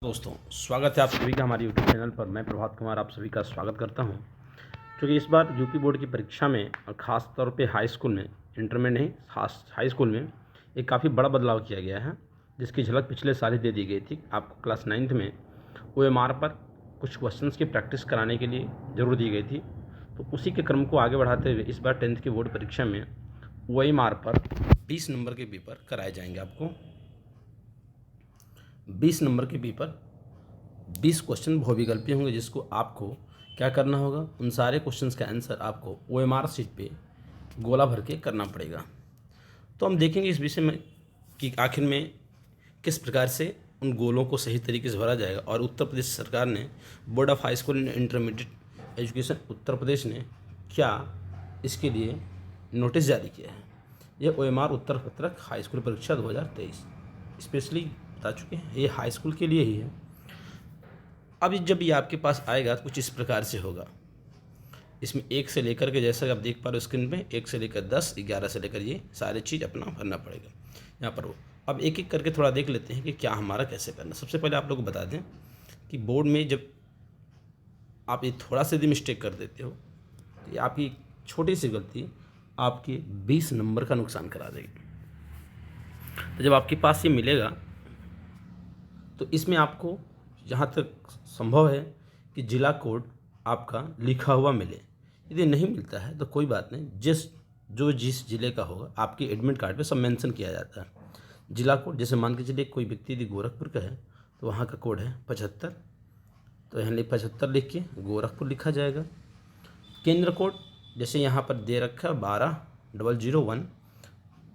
दोस्तों, स्वागत है आप सभी का हमारे यूट्यूब चैनल पर। मैं प्रभात कुमार आप सभी का स्वागत करता हूं। क्योंकि इस बार यूपी बोर्ड की परीक्षा में और ख़ास तौर पे हाई स्कूल में, इंटर में नहीं, खास हाई स्कूल में एक काफ़ी बड़ा बदलाव किया गया है, जिसकी झलक पिछले साल ही दे दी गई थी। आपको क्लास 9th में OMR पर कुछ क्वेश्चंस की प्रैक्टिस कराने के लिए ज़रूर दी गई थी। तो उसी के क्रम को आगे बढ़ाते हुए इस बार 10th की बोर्ड परीक्षा में OMR पर 20 नंबर के पेपर कराए जाएंगे। आपको 20 नंबर के पेपर, 20 क्वेश्चन बहुविकल्पीय होंगे, जिसको आपको क्या करना होगा, उन सारे क्वेश्चंस का आंसर आपको OMR शीट पे गोला भर के करना पड़ेगा। तो हम देखेंगे इस विषय में कि आखिर में किस प्रकार से उन गोलों को सही तरीके से भरा जाएगा। और उत्तर प्रदेश सरकार ने, board of high school and intermediate education Uttar Pradesh ने क्या इसके लिए नोटिस जारी किया है। यह OMR उत्तर पत्रक हाई स्कूल परीक्षा 2023 स्पेशली बता चुके हैं, ये हाई स्कूल के लिए ही है। अब जब ये आपके पास आएगा तो कुछ इस प्रकार से होगा। इसमें 1 से लेकर के, जैसा कि आप देख पा रहे हो स्क्रीन पे, 1 से लेकर 10, 11 से लेकर ये सारी चीज़ अपना भरना पड़ेगा यहाँ पर। वो अब एक एक करके थोड़ा देख लेते हैं कि क्या हमारा कैसे करना। सबसे पहले आप लोग को बता दें कि बोर्ड में जब आप ये थोड़ा सा यदि मिस्टेक कर देते हो तो ये आपकी छोटी सी गलती आपके 20 नंबर का नुकसान करा देगी। तो जब आपके पास ये मिलेगा तो इसमें आपको जहाँ तक संभव है कि जिला कोड आपका लिखा हुआ मिले। यदि नहीं मिलता है तो कोई बात नहीं, जिस ज़िले का होगा आपके एडमिट कार्ड पे सब मेंशन किया जाता है जिला कोड। जैसे मान के चलिए कोई व्यक्ति यदि गोरखपुर का है तो वहाँ का कोड है 75, तो यहाँ 75 लिख के गोरखपुर लिखा जाएगा। केंद्र कोड जैसे यहाँ पर दे रखा है 12001,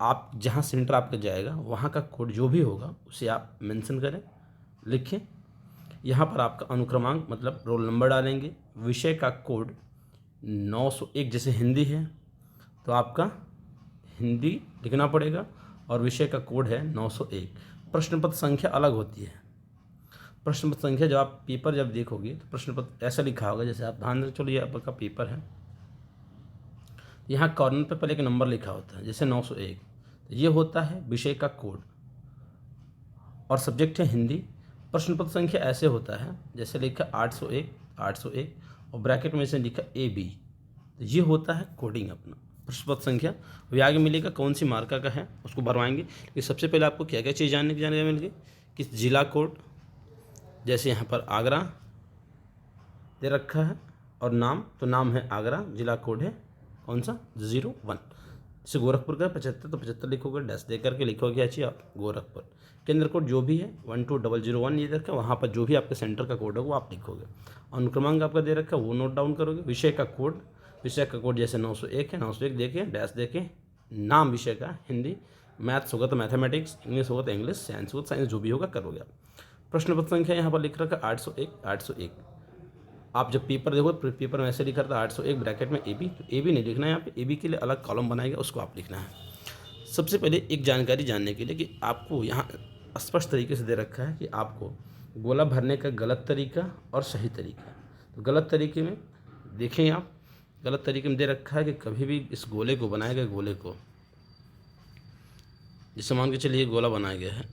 आप जहाँ सेंटर आपका जाएगा वहाँ का कोड जो भी होगा उसे आप मेंशन करें, लिखें। यहाँ पर आपका अनुक्रमांक मतलब रोल नंबर डालेंगे। विषय का कोड 901, जैसे हिंदी है तो आपका हिंदी लिखना पड़ेगा और विषय का कोड है 901। प्रश्न पत्र संख्या अलग होती है। प्रश्न पत्र संख्या जब आप पेपर जब देखोगे तो प्रश्न पत्र ऐसा लिखा होगा, जैसे आप ध्यान से चलिए, आपका पेपर है, यहाँ कॉर्नर पर पहले एक नंबर लिखा होता है जैसे 901, तो ये होता है विषय का कोड और सब्जेक्ट है हिंदी। प्रश्न पत्र संख्या ऐसे होता है जैसे लिखा 801 801 और ब्रैकेट में से लिखा AB, तो ये होता है कोडिंग अपना प्रश्न पत्र संख्या। अभी आगे मिलेगा कौन सी मार्का का है उसको भरवाएंगे। लेकिन सबसे पहले आपको क्या क्या चीज़ जानने मिल गई कि जिला कोड, जैसे यहाँ पर आगरा दे रखा है और नाम, तो नाम है आगरा, जिला कोड है कौन सा 01। जैसे गोरखपुर का 75 तो 75 लिखोगे, डैश दे करके लिखोगे क्या चाहिए आप गोरखपुर। केंद्र कोड जो भी है 12001 ये रखा, वहाँ पर जो भी आपके सेंटर का कोड है वो आप लिखोगे। अनुक्रमांक आपका दे रखा है वो नोट डाउन करोगे। विषय का कोड जैसे 901 है, 901 देके डैश देके नाम विषय का हिंदी, मैथ्स होगा तो मैथमेटिक्स, इंग्लिश होगा तो इंग्लिश, साइंस होगा तो साइंस, जो भी होगा करोगे आप। प्रश्न पत्र संख्या यहाँ पर लिख रखा 801 801। आप जब पेपर देखो पेपर में ऐसे लिखा था 801 ब्रैकेट में AB, तो AB नहीं लिखना है, यहाँ पे AB के लिए अलग कॉलम बनाएगा, उसको आप लिखना है। सबसे पहले एक जानकारी जानने के लिए कि आपको यहाँ स्पष्ट तरीके से दे रखा है कि आपको गोला भरने का गलत तरीका और सही तरीका। तो गलत तरीके में देखें आप, गलत तरीके में दे रखा है कि कभी भी इस गोले को बनाए गए गोले को, जैसे मान के चलिए गोला बनाया गया है,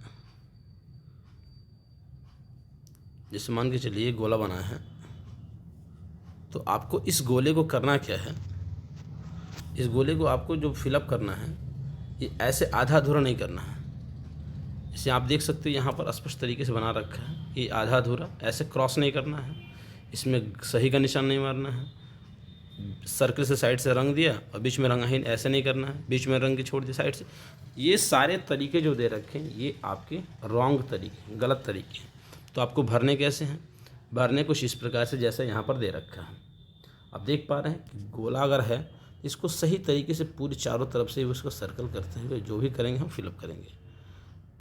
जैसे मान के चलिए गोला बनाया है, तो आपको इस गोले को करना क्या है, इस गोले को आपको जो फिलअप करना है ये ऐसे आधा अधूरा नहीं करना है। इसे आप देख सकते हो यहाँ पर स्पष्ट तरीके से बना रखा है कि आधा अधूरा, ऐसे क्रॉस नहीं करना है, इसमें सही का निशान नहीं मारना है, सर्कल से साइड से रंग दिया और बीच में रंगा ही ऐसे नहीं करना है, बीच में रंग की छोड़ दिया साइड से। ये सारे तरीके जो दे रखे हैं ये आपके रॉन्ग तरीके, गलत तरीके हैं। तो आपको भरने कैसे हैं, भरने कुछ इस प्रकार से जैसा यहाँ पर दे रखा है। आप देख पा रहे हैं कि गोला अगर है इसको सही तरीके से पूरी चारों तरफ से उसको सर्कल करते हुए जो भी करेंगे हम फिलअप करेंगे,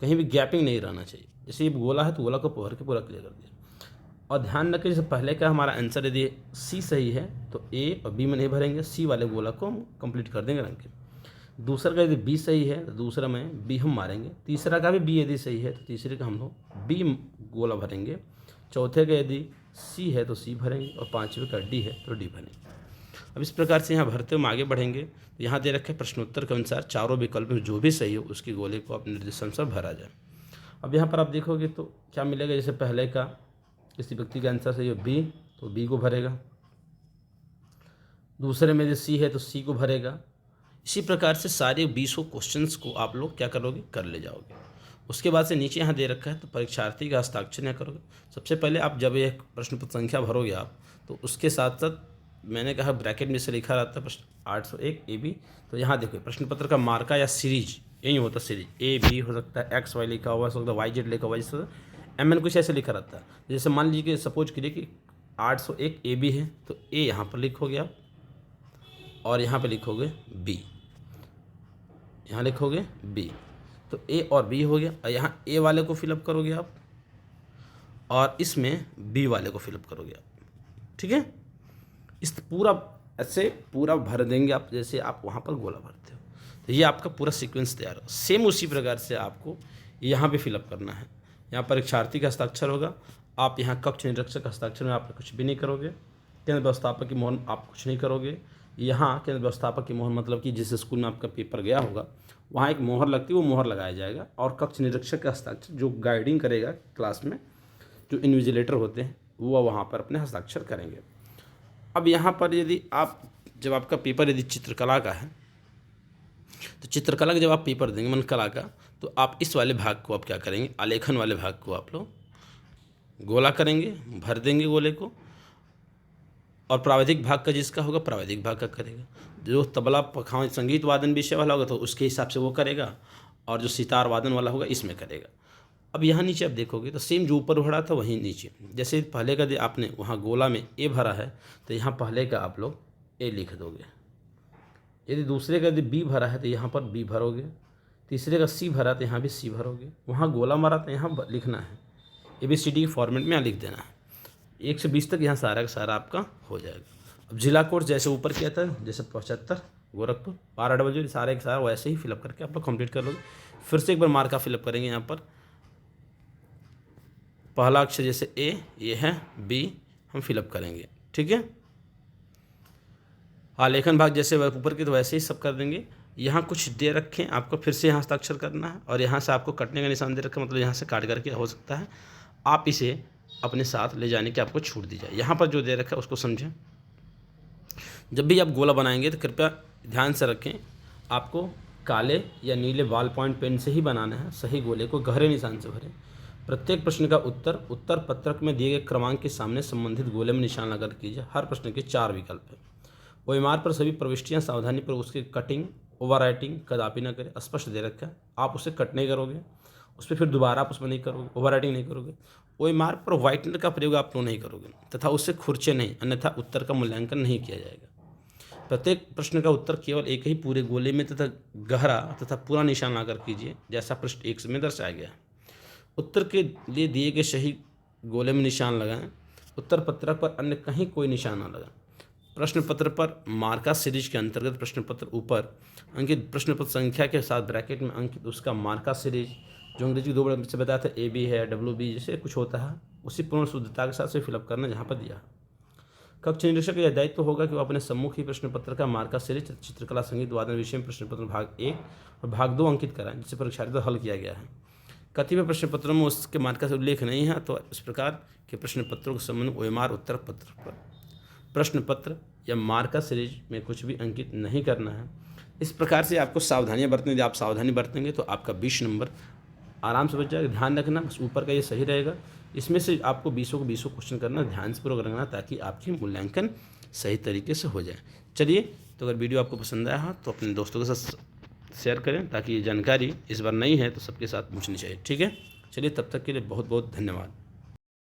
कहीं भी गैपिंग नहीं रहना चाहिए। जैसे ये गोला है तो गोला को भर के पूरा क्लियर कर दिया। और ध्यान रखें जैसे पहले का हमारा आंसर यदि C सही है तो A और B में नहीं भरेंगे, C वाले गोला को हम कंप्लीट कर देंगे रंग के। दूसरा का यदि B सही है तो दूसरा में B हम मारेंगे। तीसरा का भी B यदि सही है तो तीसरे का हम लोग B गोला भरेंगे। चौथे का यदि C है तो C भरेंगे और पाँचवें का D है तो D भरेंगे। अब इस प्रकार से यहाँ भरते हुए आगे बढ़ेंगे तो यहाँ दे रखे प्रश्नोत्तर के अनुसार चारों विकल्प में जो भी सही हो उसके गोले को अपने निर्देशानुसार भरा जाए। अब यहाँ पर आप देखोगे तो क्या मिलेगा, जैसे पहले का किसी व्यक्ति का आंसर सही हो बी तो बी को भरेगा, दूसरे में यदि सी है तो सी को भरेगा। इसी प्रकार से सारे 20 क्वेश्चंस को आप लोग क्या करोगे, कर ले जाओगे। उसके बाद से नीचे यहाँ दे रखा है तो परीक्षार्थी का हस्ताक्षर यहाँ करोगे। सबसे पहले आप जब यह प्रश्न पत्र संख्या भरोगे आप, तो उसके साथ साथ मैंने कहा ब्रैकेट में से लिखा रहता है 801 AB। तो यहाँ देखो प्रश्न पत्र का मार्का या सीरीज यही होता है, सीरीज A B हो सकता है, XY लिखा हुआ हो सकता है, YZ लिखा हुआ, जैसे MN कुछ ऐसे लिखा रहता है। जैसे मान लीजिए कि सपोज करिए कि 801 AB है तो A यहाँ पर लिखोगे आप और यहाँ पे लिखोगे B, यहाँ लिखोगे B, तो A और B हो गया। और यहाँ A वाले को फिलअप करोगे आप और इसमें B वाले को फिलअप करोगे आप, ठीक है। इस पूरा ऐसे पूरा भर देंगे आप, जैसे आप वहाँ पर गोला भरते हो। तो ये आपका पूरा सीक्वेंस तैयार हो। सेम उसी प्रकार से आपको यहाँ पे फिलअप करना है। यहाँ परीक्षार्थी का हस्ताक्षर होगा, आप यहाँ कक्ष निरीक्षक हस्ताक्षर में आप कुछ भी नहीं करोगे। केंद्र व्यवस्थापक की मोहर आप कुछ नहीं करोगे। यहाँ केंद्र व्यवस्थापक की मोहर मतलब कि जिस स्कूल में आपका पेपर गया होगा वहाँ एक मोहर लगती है, वो मोहर लगाया जाएगा। और कक्ष निरीक्षक का हस्ताक्षर जो गाइडिंग करेगा क्लास में, जो इन्विजिलेटर होते हैं वो वहाँ पर अपने हस्ताक्षर करेंगे। अब यहाँ पर यदि आप जब आपका पेपर यदि चित्रकला का है तो चित्रकला का जब आप पेपर देंगे मन कला का, तो आप इस वाले भाग को आप क्या करेंगे, आलेखन वाले भाग को आप लोग गोला करेंगे, भर देंगे गोले को। और प्राविधिक भाग का जिसका होगा प्राविधिक भाग का करेगा। जो तबला पखान संगीत वादन विषय वाला होगा तो उसके हिसाब से वो करेगा, और जो सितार वादन वाला होगा इसमें करेगा। अब यहाँ नीचे आप देखोगे तो सेम जो ऊपर भरा था वहीं नीचे, जैसे पहले का आपने वहाँ गोला में ए भरा है तो यहाँ पहले का आप लोग ए लिख दोगे। यदि दूसरे का यदि बी भरा है तो यहाँ पर बी भरोगे, तीसरे का सी भरा तो यहाँ भी सी भरोगे। वहाँ गोला मारा तो यहाँ लिखना है ABCD फॉर्मेट में यहाँ लिख देना है। 1 से 20 तक यहाँ सारा का सारा आपका हो जाएगा। अब जिला कोड जैसे ऊपर किया था, जैसे 75 गोरखपुर 12 सारे के सारा वैसे ही फिलअप करके आप लोग कंप्लीट कर लोगे। फिर से एक बार मार्का फिलअप करेंगे। यहाँ पर पहला अक्षर जैसे ए ये है, बी हम फिलअप करेंगे, ठीक है। आलेखन भाग जैसे ऊपर के तो वैसे ही सब कर देंगे। यहाँ कुछ दे रखें आपको, फिर से यहाँ हस्ताक्षर करना है और यहाँ से आपको कटने का निशान दे रखा, मतलब यहाँ से काट करके हो सकता है आप इसे अपने साथ ले जाने की आपको छूट दी जाए। यहाँ पर जो दे रखा है उसको समझें। जब भी आप गोला बनाएंगे तो कृपया ध्यान से रखें, आपको काले या नीले बॉल पॉइंट पेन से ही बनाना है। सही गोले को गहरे निशान से भरें। प्रत्येक प्रश्न का उत्तर पत्रक में दिए गए क्रमांक के सामने संबंधित गोले में निशान लगाकर कीजिए। हर प्रश्न के 4 विकल्प हैं। ओएमआर पर सभी प्रविष्टियां सावधानी पर उसकी कटिंग ओवरराइटिंग कदापि न करें। स्पष्ट दे रखा है, आप उसे कट नहीं करोगे, उस पर फिर दोबारा आप उसमें नहीं करोगे, ओवरराइटिंग नहीं करोगे। ओएमआर पर व्हाइटनर का प्रयोग आप लोग नहीं करोगे तथा उससे खुरचे नहीं, अन्यथा उत्तर का मूल्यांकन नहीं किया जाएगा। प्रत्येक प्रश्न का उत्तर केवल एक ही पूरे गोले में तथा गहरा तथा पूरा निशान लाकर कीजिए, जैसा पृष्ठ 1 में दर्शाया गया है। उत्तर के लिए दिए गए सही गोले में निशान लगाएं। उत्तर पत्रक पर अन्य कहीं कोई निशान न लगाएं। प्रश्न पत्र पर मार्का सीरीज के अंतर्गत प्रश्न पत्र ऊपर अंकित प्रश्न पत्र संख्या के साथ ब्रैकेट में अंकित उसका मार्का सीरीज, जो अंग्रेजी 2 बड़े से बताया था AB है, WB जैसे कुछ होता है, उसी पूर्ण शुद्धता के साथ से फिलअप करना जहाँ पर दिया है। कक्ष निरीक्षक का यह दायित्व होगा कि वो अपने सम्मुख ही प्रश्न पत्र का मार्का सीरीज चित्रकला संगीत वादन विषय में प्रश्न पत्र भाग 1 और भाग 2 अंकित कराएं, जिसे परीक्षार्थी द्वारा हल किया गया है। कतिपय प्रश्न पत्रों में उसके मार्का से उल्लेख नहीं है, तो इस प्रकार के प्रश्न पत्रों के संबंध OMR उत्तर पत्र पर प्रश्न पत्र या मार्का सीरीज में कुछ भी अंकित नहीं करना है। इस प्रकार से आपको सावधानियां बरतनी। यदि आप सावधानी बरतेंगे तो आपका 20 नंबर आराम से बच जाएगा। ध्यान रखना बस ऊपर का ये सही रहेगा। इसमें से आपको 20 क्वेश्चन करना, ध्यान से पूर्वक रखना, ताकि आपकी मूल्यांकन सही तरीके से हो जाए। चलिए, तो अगर वीडियो आपको पसंद आया हो तो अपने दोस्तों के साथ शेयर करें, ताकि ये जानकारी इस बार नहीं है तो सबके साथ पूछनी चाहिए, ठीक है। चलिए, तब तक के लिए बहुत बहुत धन्यवाद।